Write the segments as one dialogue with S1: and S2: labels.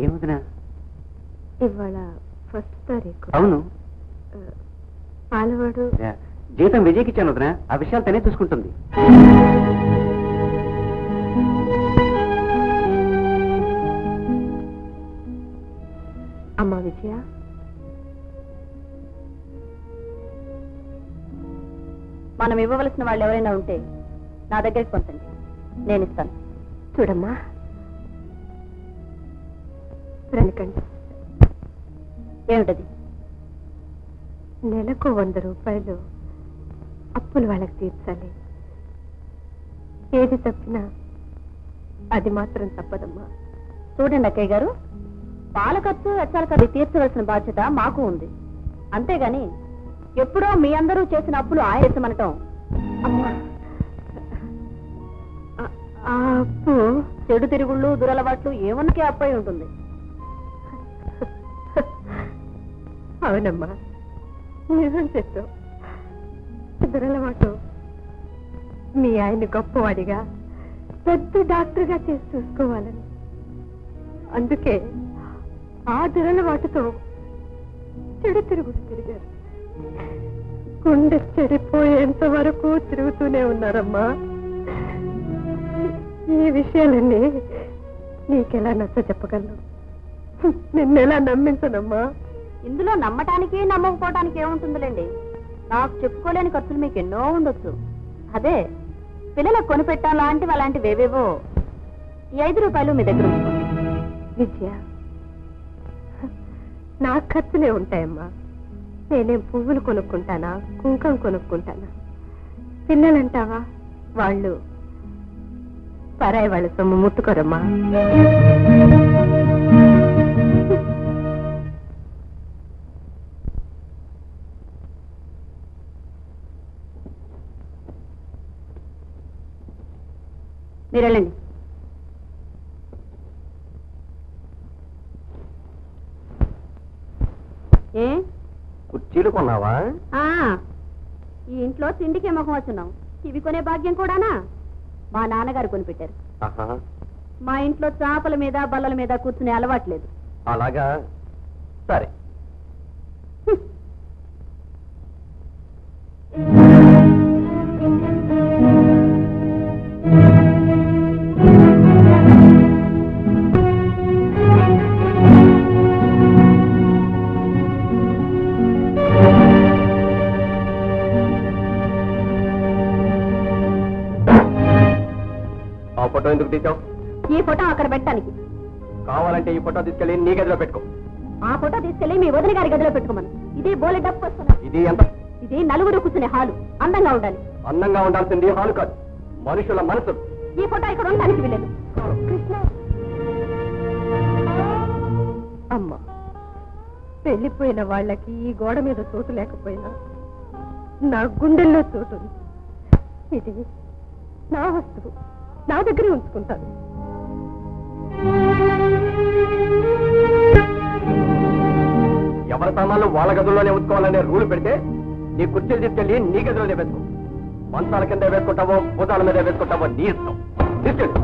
S1: ఏమవుతున్నా?
S2: ఇవాళ ఫస్ట్ తారీఖు.
S1: అవును.
S2: పాలవాడు
S1: జీతం విజయ్కి ఇచ్చాను వదినా. ఆ విషయాలు తనే చూసుకుంటుంది.
S2: అమ్మా విజయ,
S3: మనం ఇవ్వవలసిన వాళ్ళు ఎవరైనా ఉంటే నా దగ్గరికి పంపండి, నేను ఇస్తాను.
S2: చూడమ్మా, వెనకండి.
S3: ఏమిటది?
S2: నెలకు 100 రూపాయలు అప్పులు వాళ్ళకి తీర్చాలి. ఏది తప్పినా అది మాత్రం తప్పదమ్మా.
S3: చూడండి అక్కయ్య గారు, పాల ఖర్చు వెచ్చాల ఖర్చు తీర్చవలసిన బాధ్యత మాకు ఉంది. అంతేగాని ఎప్పుడో మీ అందరూ చేసిన అప్పులు ఆయనమనటం.
S2: అమ్మా, ఆ అప్పు
S3: చెడు తిరుగుళ్ళు దురలవాట్లు ఏమన్నకే అప్పై ఉంటుంది.
S2: అవునమ్మా, నిజం చెప్పావు. దురలవాటు మీ ఆయన గొప్పవాడిగా పెద్ద డాక్టర్గా చేసి చూసుకోవాలని, అందుకే ఆ దురలవాటుతో చెడు తిరుగుడు తిరిగారు. గుండె చెడిపోయేంత వరకు తిరుగుతూనే ఉన్నారమ్మా. ఈ విషయాలన్నీ నీకెలా నచ్చ చెప్పగలను? నిన్నెలా నమ్మించనమ్మా?
S3: ఇందులో నమ్మటానికి నమ్మకపోవటానికి ఏముంటుందిలేండి. నాకు చెప్పుకోలేని ఖర్చులు మీకు ఎన్నో ఉండొచ్చు. అదే పిల్లలకు కొనిపెట్టాం లాంటివి అలాంటివి ఏవేవో. ఈ 5 రూపాయలు మీ దగ్గర ఉంచుకోండి.
S2: విజయ, నా ఖర్చులే ఉంటాయమ్మా. నేనేం పువ్వులు కొనుక్కుంటానా, కుంకం కొనుక్కుంటానా? పిల్లలంటావా, వాళ్ళు పరాయి వాళ్ళ సొమ్ము ముట్టుకోరమ్మా.
S3: మీరు వెళ్ళండి. ఏ
S1: కుర్చీలు కొన్నావా?
S3: ఈ ఇంట్లో తిండికే ముఖం వచ్చున్నాం, ఇవి కొనే భాగ్యం కూడానా? మా నాన్నగారు కొనిపెట్టారు. మా ఇంట్లో చాపల మీద బల్లల మీద కూర్చునే అలవాట్లేదు.
S1: అలాగా, సరే. ఫోటో ఎందుకు తీసావు?
S3: ఈ ఫోటో అక్కడ పెట్టడానికి.
S1: కావాలంటే ఈ ఫోటో తీసుకెళ్ళి నీ గదిలో పెట్టుకో.
S3: ఆ ఫోటో తీసుకెళ్లి మీ వదిన గారి గదిలో పెట్టుకోమను. ఇదే బోలె డబ్బు వస్తున్నా.
S1: ఇది ఎంత?
S3: ఇది 4 కూర్చునే హాలు. అందంగా ఉండాలి.
S1: అందంగా ఉండాల్సింది హాలు కాదు, మనుషుల మనసు.
S3: ఈ ఫోటో ఇక్కడ ఉండడానికి వీలేదు.
S2: కృష్ణ, అమ్మా, వెళ్ళిపోయిన వాళ్ళకి ఈ గోడ మీద చోటు లేకపోయినా నా గుండెల్లో చోటు ఉంది. ఇది నా వస్తువు, నా దగ్గరే ఉంచుకుంటాను.
S1: ఎవరి సామాన్లు వాళ్ళ గదుల్లోనే ఉంచుకోవాలనే రూల్ పెడితే నీ కుర్చీలు తీసుకెళ్ళి నీ గదిలోనే వేసుకో. మంచాల కింద వేసుకుంటావో భూతాల మీద వేసుకుంటావో నీ ఇష్టం. తీసుకెళ్ళి.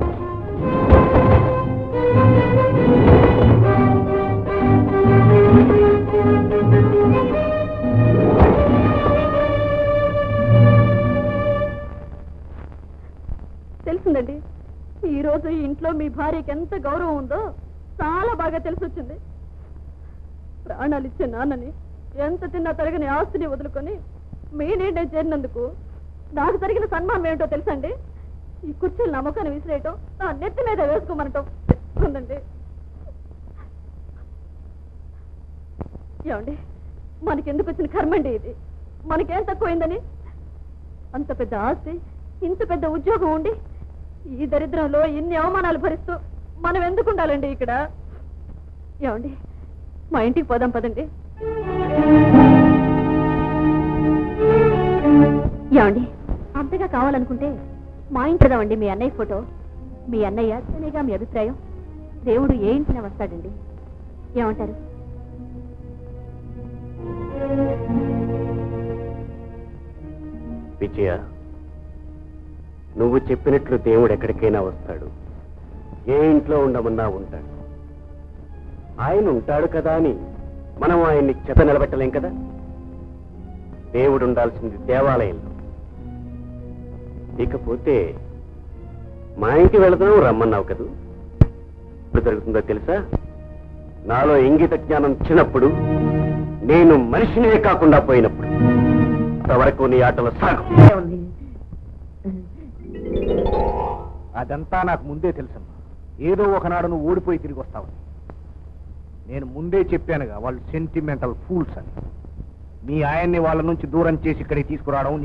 S3: తెలిసిందండి, ఈ రోజు ఈ ఇంట్లో మీ భార్యకి ఎంత గౌరవం ఉందో చాలా బాగా తెలిసొచ్చింది. ప్రాణాలు ఇచ్చే నాన్నని, ఎంత తిన్నా తరగని ఆస్తిని వదులుకొని మీ నీడే చేరినందుకు నాకు జరిగిన సన్మానం ఏమిటో తెలుసండి? ఈ కుర్చీలు నమ్మకాన్ని విసిరేయటం, నా నెత్తి మీద వేసుకోమనటం ఉందండి. ఏమండి, మనకెందుకు వచ్చిన కర్మండి ఇది? మనకేం తక్కువైందని? అంత పెద్ద ఆస్తి, ఇంత పెద్ద ఉద్యోగం ఉండి ఈ దరిద్రంలో ఇన్ని అవమానాలు భరిస్తూ మనం ఎందుకు ఉండాలండి ఇక్కడ? ఏమండి, మా ఇంటికి పోదాం పదండి. ఏమండి, అంతగా కావాలనుకుంటే మా ఇంటిదామండి మీ అన్నయ్య ఫోటో. మీ అన్నయ్య అనేగా మీ అభిప్రాయం. దేవుడు ఏ ఇంటిన వస్తాడండి, ఏమంటారు?
S1: విజయ, నువ్వు చెప్పినట్లు దేవుడు ఎక్కడికైనా వస్తాడు, ఏ ఇంట్లో ఉండమన్నా ఉంటాడు. ఆయన ఉంటాడు కదా అని మనం ఆయన్ని చెత నిలబెట్టలేం కదా. దేవుడు ఉండాల్సింది దేవాలయంలో. ఇకపోతే మా ఇంటి వెళదాం రమ్మన్నావు కదూ. ఇప్పుడు జరుగుతుందో తెలుసా? నాలో ఇంగిత జ్ఞానం చిన్నప్పుడు, నేను మనిషినే కాకుండా పోయినప్పుడు. అంతవరకు నీ ఆటలు సాగు.
S4: అదంతా నాకు ముందే తెలుసమ్మా. ఏదో ఒకనాడు నువ్వు ఓడిపోయి తిరిగి వస్తావని. నేను ముందే చెప్పానుగా వాళ్ళు సెంటిమెంటల్ ఫూల్స్ అని. మీ ఆయన్ని వాళ్ళ నుంచి దూరం చేసి ఇక్కడికి తీసుకురావడం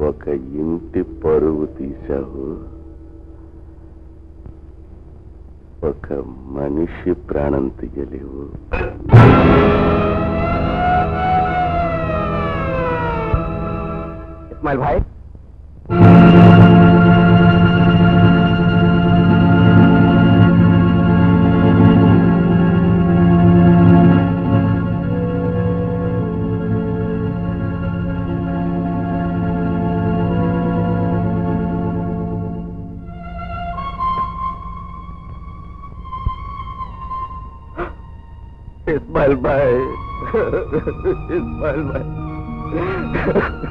S1: ఒక ఇంటి పరువు తీశావు, ఒక మనిషి ప్రాణం తీయలేవు. ఇస్మాయిల్ భాయ్, इस्माइल भाई, इस्माइल भाई।